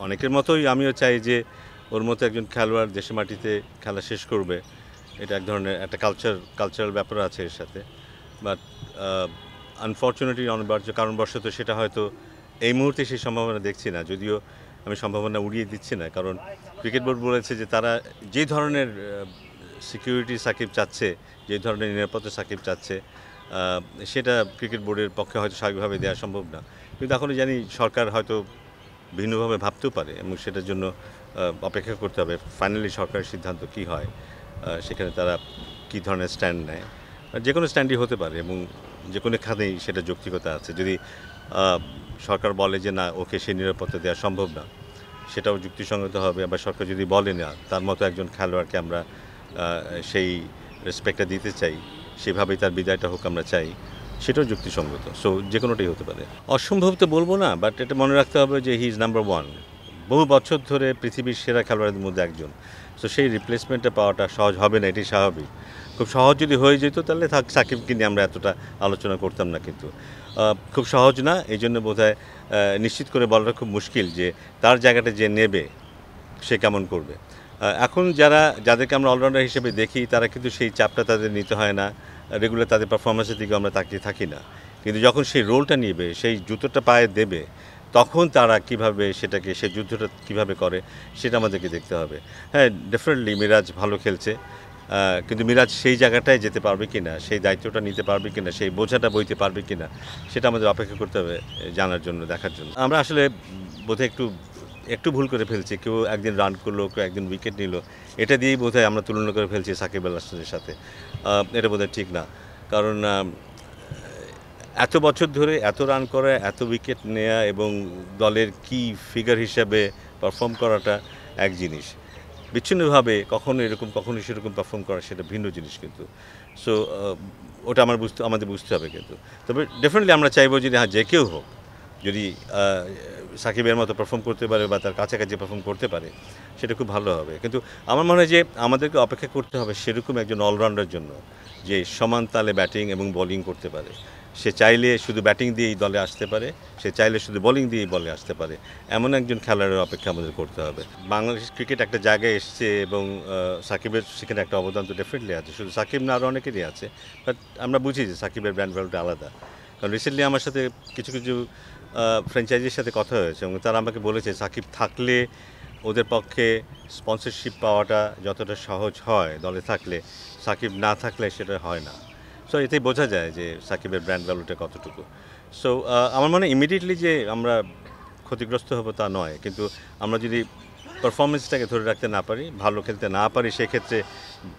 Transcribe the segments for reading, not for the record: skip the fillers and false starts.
অনেকের মতোই আমিও চাই যে ওর মতো একজন খেলোয়াড় দেশের মাটিতে খেলা শেষ করবে। এটা এক ধরনের একটা কালচারাল ব্যাপার আছে এর সাথে। বাট আনফরচুনেটলি অনিবার্য কারণবশত সেটা হয়তো এই মুহূর্তে সেই সম্ভাবনা দেখছি না। যদিও আমি সম্ভাবনা উড়িয়ে দিচ্ছি না। কারণ ক্রিকেট বোর্ড বলেছে যে তারা যে ধরনের সিকিউরিটি সাকিব চাচ্ছে, যে ধরনের নিরাপত্তা সাকিব চাচ্ছে, সেটা ক্রিকেট বোর্ডের পক্ষে হয়তো স্বাভাবিকভাবে দেওয়া সম্ভব না। কিন্তু এখনও জানি সরকার হয়তো ভিন্নভাবে ভাবতেও পারে এবং সেটার জন্য অপেক্ষা করতে হবে ফাইনালি সরকারের সিদ্ধান্ত কী হয়, সেখানে তারা কী ধরনের স্ট্যান্ড নেয়। যে কোনো স্ট্যান্ডই হতে পারে এবং যে কোনো খাতেই সেটা যৌক্তিকতা আছে। যদি সরকার বলে যে না, ওকে সেই নিরাপত্তা দেওয়া সম্ভব না, সেটাও যুক্তিসঙ্গত হবে। আবার সরকার যদি বলে না, তার মতো একজন খেলোয়াড়কে আমরা সেই রেসপেক্টটা দিতে চাই, সেভাবেই তার বিদায়টা হোক আমরা চাই, সেটাও যুক্তিসঙ্গত। সো যে কোনোটাই হতে পারে। অসম্ভব তো বলবো না, বাট এটা মনে রাখতে হবে যে হি ইজ নাম্বার ওয়ান। বহু বছর ধরে পৃথিবীর সেরা খেলোয়াড়দের মধ্যে একজন। সো সেই রিপ্লেসমেন্টটা পাওয়াটা সহজ হবে না, এটি স্বাভাবিক। খুব সহজ যদি হয়ে যেত তাহলে সাকিবকে নিয়ে আমরা এতটা আলোচনা করতাম না, কিন্তু খুব সহজ না। এই জন্য বোধহয় নিশ্চিত করে বলাটা খুব মুশকিল যে তার জায়গাটা যে নেবে সে কেমন করবে। এখন যাদেরকে আমরা অলরাউন্ডার হিসেবে দেখি, তারা কিন্তু সেই চাপটা তাদের নিতে হয় না। রেগুলার তাদের পারফরমেন্সের দিকে আমরা তাকিয়ে থাকি না। কিন্তু যখন সেই রোলটা নিবে, সেই জুতোটা পায়ে দেবে, তখন তারা কিভাবে সেটাকে, সেই যুদ্ধটা কিভাবে করে, সেটা আমাদেরকে দেখতে হবে। হ্যাঁ, ডেফিনেটলি মিরাজ ভালো খেলছে, কিন্তু মিরাজ সেই জায়গাটায় যেতে পারবে কি না, সেই দায়িত্বটা নিতে পারবে কি না, সেই বোঝাটা বইতে পারবে কি না, সেটা আমাদের অপেক্ষা করতে হবে জানার জন্য, দেখার জন্য। আমরা আসলে বোধহয় একটু ভুল করে ফেলছি। কেউ একদিন রান করলো, কেউ একদিন উইকেট নিল, এটা দিয়েই বোধহয় আমরা তুলনা করে ফেলছি সাকিব আল হাসানের সাথে। এটা বোধহয় ঠিক না। কারণ এত বছর ধরে এত রান করা, এত উইকেট নেওয়া এবং দলের কি ফিগার হিসাবে পারফর্ম করাটা এক জিনিস, বিচ্ছিন্নভাবে কখনো এরকম কখনো সেরকম পারফর্ম করা সেটা ভিন্ন জিনিস কিন্তু। সো ওটা আমাদের বুঝতে হবে কিন্তু। তবে ডেফিনেটলি আমরা চাইবো যে হ্যাঁ, যে কেউ হোক যদি সাকিবের মতো পারফর্ম করতে পারে বা তার কাছাকাছি পারফর্ম করতে পারে, সেটা খুব ভালো হবে। কিন্তু আমার মনে হয় যে আমাদেরকে অপেক্ষা করতে হবে সেরকম একজন অলরাউন্ডার জন্য, যে সমান তালে ব্যাটিং এবং বোলিং করতে পারে। সে চাইলে শুধু ব্যাটিং দিয়েই দলে আসতে পারে, সে চাইলে শুধু বোলিং দিয়েই বলে আসতে পারে, এমন একজন খেলোয়াড়ের অপেক্ষা আমাদের করতে হবে। বাংলাদেশ ক্রিকেট একটা জায়গায় এসছে এবং সাকিবের সেখানে একটা অবদান তো ডেফিনেটলি আছে। শুধু সাকিব না, আরও অনেকেরই আছে। বাট আমরা বুঝি যে সাকিবের ব্র্যান্ড ভ্যালুটা আলাদা। কারণ রিসেন্টলি আমার সাথে কিছু ফ্র্যাঞ্চাইজির সাথে কথা হয়েছে এবং তারা আমাকে বলেছে সাকিব থাকলে ওদের পক্ষে স্পন্সরশিপ পাওয়াটা যতটা সহজ হয় দলে থাকলে, সাকিব না থাকলে সেটা হয় না। সো এতেই বোঝা যায় যে সাকিবের ব্র্যান্ড ভ্যালুটা কতটুকু। সো আমার মনে হয় ইমিডিয়েটলি যে আমরা ক্ষতিগ্রস্ত হব তা নয়, কিন্তু আমরা যদি পারফরমেন্সটাকে ধরে রাখতে না পারি, ভালো খেলতে না পারি, সেক্ষেত্রে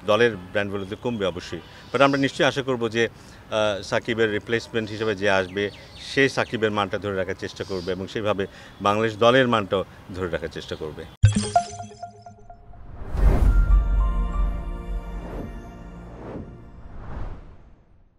দলের ব্র্যান্ড ভ্যালুতে কমবে অবশ্যই। বাট আমরা নিশ্চয়ই আশা করব যে সাকিবের রিপ্লেসমেন্ট হিসেবে যে আসবে, সে সাকিবের মানটা ধরে রাখার চেষ্টা করবে এবং সেইভাবে বাংলাদেশ দলের মানটাও ধরে রাখার চেষ্টা করবে।